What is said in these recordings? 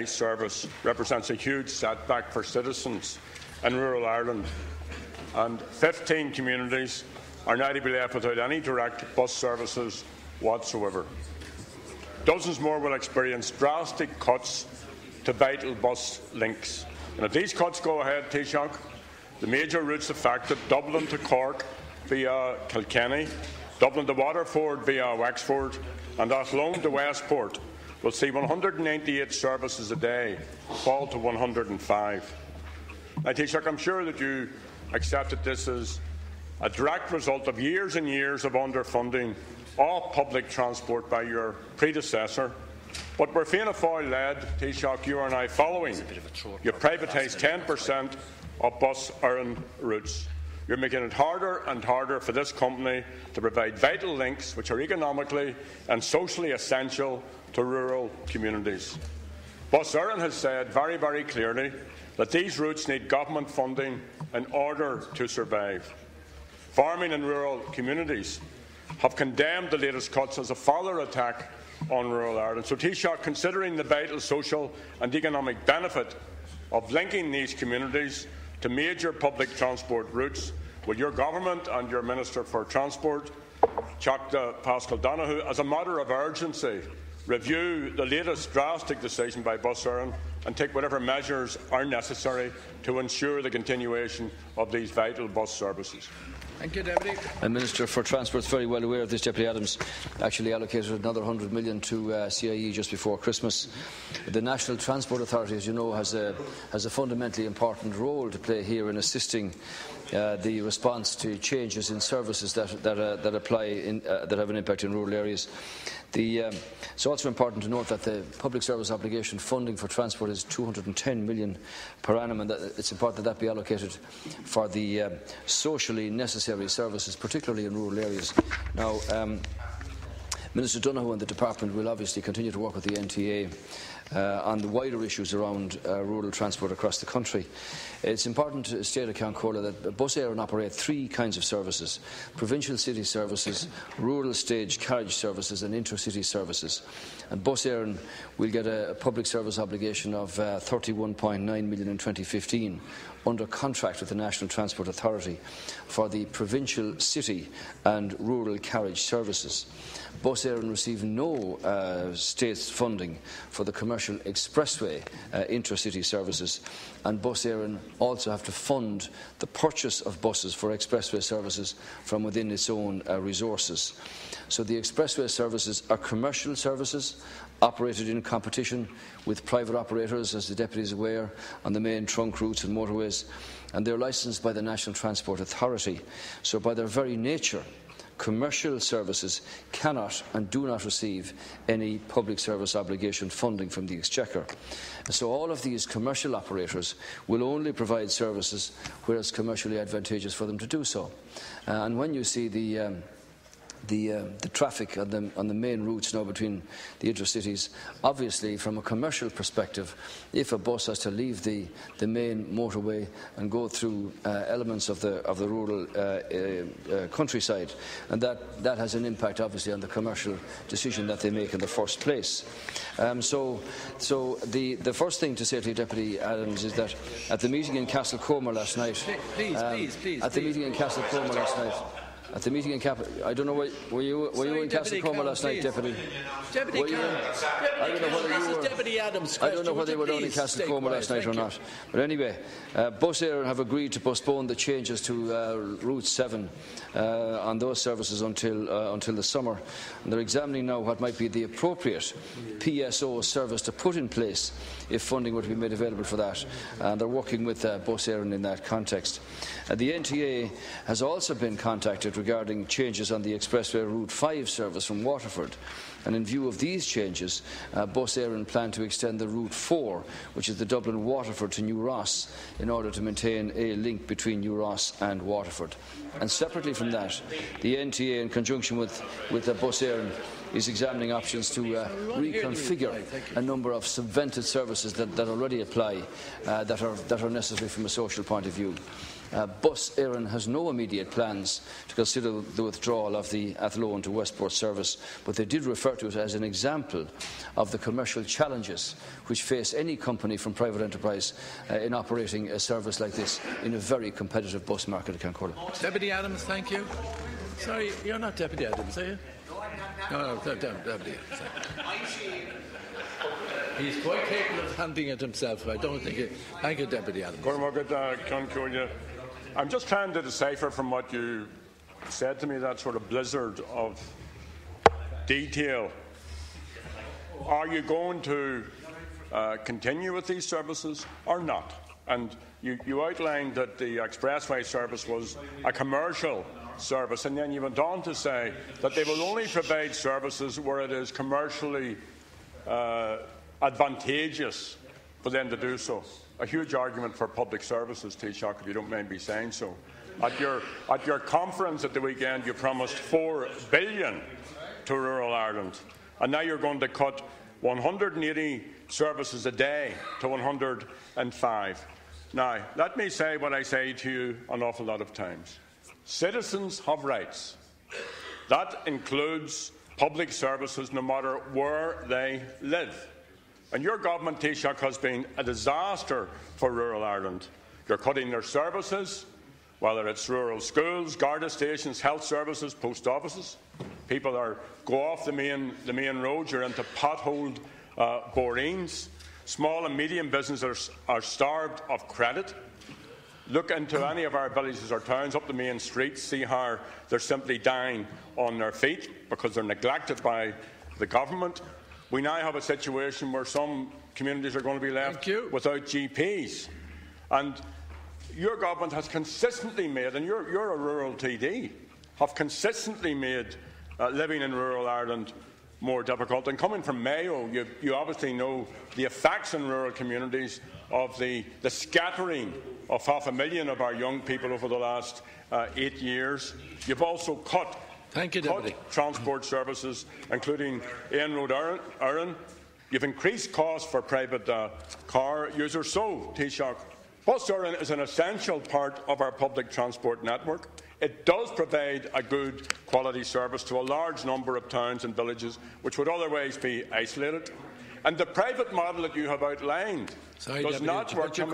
service represents a huge setback for citizens in rural Ireland, and 15 communities are now to be left without any direct bus services whatsoever. Dozens more will experience drastic cuts to vital bus links. And if these cuts go ahead, Taoiseach, the major routes affected, Dublin to Cork via Kilkenny, Dublin to Waterford via Wexford, and Athlone to Westport, will see 198 services a day fall to 105. Now, Taoiseach, I'm sure that you accept that this is a direct result of years and years of underfunding of public transport by your predecessor. But where Fianna Fáil led, Taoiseach, you are now following. You've privatised 10% of Bus Éireann routes. You're making it harder and harder for this company to provide vital links which are economically and socially essential to rural communities. Bus Éireann has said very, very clearly that these routes need government funding in order to survive. Farming and rural communities have condemned the latest cuts as a further attack on rural Ireland. So, Taoiseach, considering the vital social and economic benefit of linking these communities to major public transport routes, will your government and your Minister for Transport, Pascal Donoghue, as a matter of urgency, review the latest drastic decision by Bus Éireann and take whatever measures are necessary to ensure the continuation of these vital bus services? Thank you, Deputy. The Minister for Transport is very well aware of this. Deputy Adams actually allocated another 100 million to CIE just before Christmas. The National Transport Authority, as you know, has a fundamentally important role to play here in assisting the response to changes in services that apply that have an impact in rural areas. It's also important to note that the public service obligation funding for transport is 210 million per annum, and that it's important that be allocated for the socially necessary services, particularly in rural areas. Now, Minister Donoghue and the Department will obviously continue to work with the NTA on the wider issues around rural transport across the country. It's important to state at Count Corla that Bus Éireann operate three kinds of services: provincial city services, rural stage carriage services and intercity services. And Bus Éireann will get a public service obligation of 31.9 million in 2015 under contract with the National Transport Authority for the provincial city and rural carriage services. Bus Éireann receive no state funding for the commercial expressway intracity services, and Bus Éireann also have to fund the purchase of buses for expressway services from within its own resources. So the expressway services are commercial services operated in competition with private operators, as the Deputy is aware, on the main trunk routes and motorways, and they're licensed by the National Transport Authority. So by their very nature, commercial services cannot and do not receive any public service obligation funding from the Exchequer. So all of these commercial operators will only provide services where it's commercially advantageous for them to do so. And when you see the traffic on the main routes now between the intercities, obviously from a commercial perspective, if a bus has to leave the main motorway and go through elements of the rural countryside, and that has an impact obviously on the commercial decision that they make in the first place. So the first thing to say to you, Deputy Adams, is that at the meeting in Castlecomer last night, at the meeting in Castlecomer last night. At the meeting in I don't know, were you in Castlecomer last night, Deputy? Deputy I don't know whether you were. Deputy Adams' I don't know whether they were down in Castlecomer last night or not. But anyway, Bus Éireann have agreed to postpone the changes to Route 7 on those services until the summer. And they're examining now what might be the appropriate PSO service to put in place if funding were to be made available for that. And they're working with Bus Éireann in that context. The NTA has also been contacted regarding changes on the expressway Route 5 service from Waterford. And in view of these changes, Bus Éireann plan to extend the Route 4, which is the Dublin-Waterford to New Ross, in order to maintain a link between New Ross and Waterford. And separately from that, the NTA, in conjunction with Bus Éireann, is examining options to reconfigure a number of subvented services that already apply, that are necessary from a social point of view. Bus Éireann has no immediate plans to consider the withdrawal of the Athlone to Westport service, but they did refer to it as an example of the commercial challenges which face any company from private enterprise in operating a service like this in a very competitive bus market at Concordia. Deputy Adams, thank you. Sorry, you're not Deputy Adams, are you? No, Deputy Adams. He's quite capable of handling it himself. I don't think it. Thank you, Deputy Adams. I'm just trying to decipher from what you said to me, that sort of blizzard of detail. Are you going to continue with these services or not? And you outlined that the expressway service was a commercial service, and then you went on to say that they will only provide services where it is commercially advantageous for them to do so. A huge argument for public services, Taoiseach, if you don't mind me saying so. At your conference at the weekend, you promised $4 billion to rural Ireland, and now you're going to cut 180 services a day to 105. Now, let me say what I say to you an awful lot of times. Citizens have rights. That includes public services no matter where they live. And your government, Taoiseach, has been a disaster for rural Ireland. You're cutting their services, whether it's rural schools, Garda stations, health services, post offices. People go off the main roads, you're into potholed boreens. Small and medium businesses are starved of credit. Look into any of our villages or towns up the main streets, see how they're simply dying on their feet because they're neglected by the government. We now have a situation where some communities are going to be left without GPs. And your government has consistently made, and you're a rural TD, have consistently made living in rural Ireland more difficult. And coming from Mayo, you obviously know the effects in rural communities of the scattering of 500,000 of our young people over the last 8 years. You've also cut transport services, including Éireann Road Éireann. You've increased costs for private car users. So, Taoiseach, Bus Éireann is an essential part of our public transport network. It does provide a good quality service to a large number of towns and villages which would otherwise be isolated. And the private model that you have outlined does not work in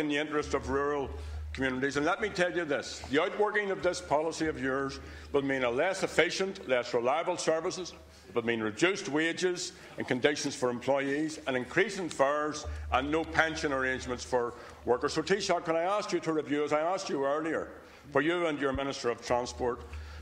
the interest of rural communities. And let me tell you this, the outworking of this policy of yours will mean a less efficient, less reliable services. It will mean reduced wages and conditions for employees, and increase in fares and no pension arrangements for workers. So, Taoiseach, can I ask you to review, as I asked you earlier, for you and your Minister of Transport,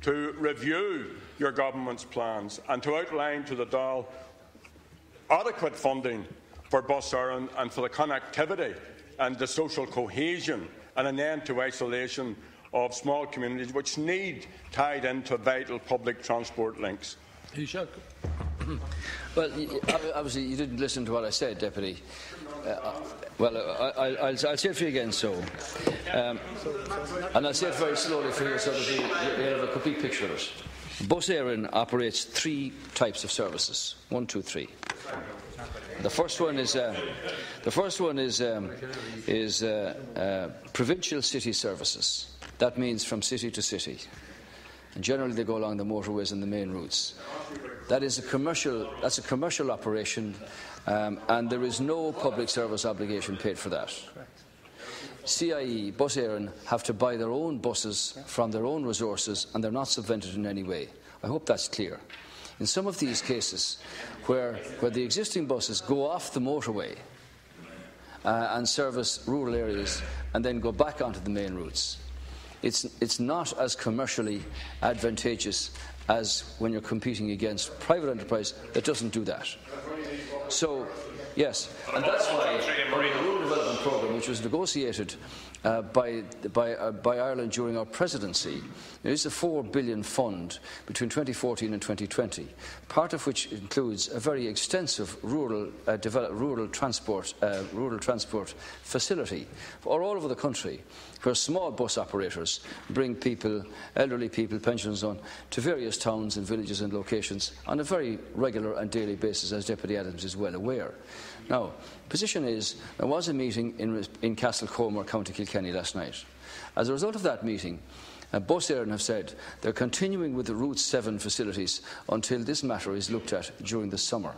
to review your government's plans and to outline to the Dáil adequate funding for Bus Éireann and for the connectivity and the social cohesion and an end to isolation of small communities which need tied into vital public transport links. Well, obviously you didn't listen to what I said, Deputy. I'll say it for you again, and I'll say it very slowly for you so that you have a complete picture of it. Bus Éireann operates 3 types of services. 1, 2, 3. The first one is provincial city services. That means from city to city, and generally they go along the motorways and the main routes. That's a commercial operation, and there is no public service obligation paid for that. CIE, Bus Éireann, have to buy their own buses from their own resources, and they're not subvented in any way. I hope that's clear. In some of these cases, where the existing buses go off the motorway and service rural areas and then go back onto the main routes, it's not as commercially advantageous as when you're competing against private enterprise that doesn't do that. So, yes, and that's why the Rural Development Programme, which was negotiated by Ireland during our presidency, there is a €4 billion fund between 2014 and 2020, part of which includes a very extensive rural transport facility all over the country, where small bus operators bring people, elderly people, pensioners on, to various towns and villages and locations on a very regular and daily basis, as Deputy Adams is well aware. Now, position is, there was a meeting in Castlecomer, County Kilkenny last night. As a result of that meeting, Bus Éireann have said they're continuing with the Route 7 facilities until this matter is looked at during the summer.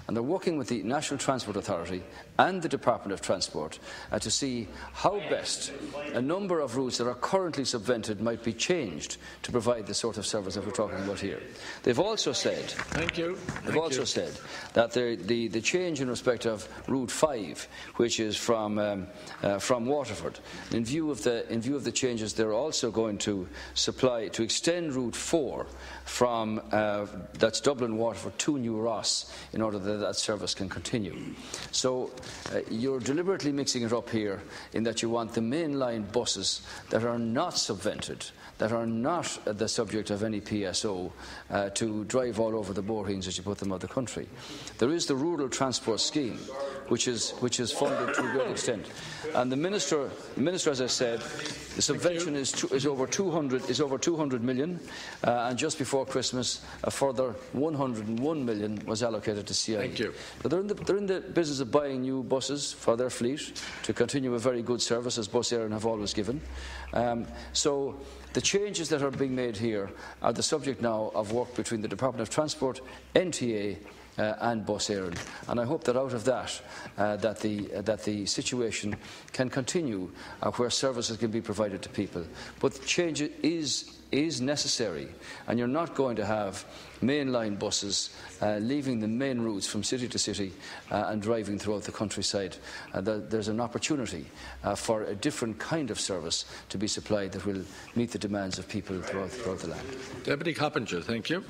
And they're working with the National Transport Authority and the Department of Transport to see how best a number of routes that are currently subvented might be changed to provide the sort of service that we're talking about here. They've also said, said that the change in respect of Route 5, which is from Waterford, in view of the changes, they're also going to extend Route 4 from that's Dublin Waterford to New Ross in order that that service can continue. So you're deliberately mixing it up here in that you want the mainline buses that are not subvented, that are not the subject of any PSO, to drive all over the moorings as you put them out of the country. There is the Rural Transport Scheme, which is funded to a great extent, and the minister, as I said, the subvention is over 200 million, and just before Christmas, a further 101 million was allocated to CIE. Thank you. But they're in the business of buying new buses for their fleet to continue a very good service, as Bus Éireann have always given. So the changes that are being made here are the subject now of work between the Department of Transport, NTA, and Bus Éireann, and I hope that out of that, that the situation can continue where services can be provided to people. But change is necessary, and you're not going to have mainline buses leaving the main routes from city to city and driving throughout the countryside. There's an opportunity for a different kind of service to be supplied that will meet the demands of people throughout the land. Deputy Coppinger, thank you.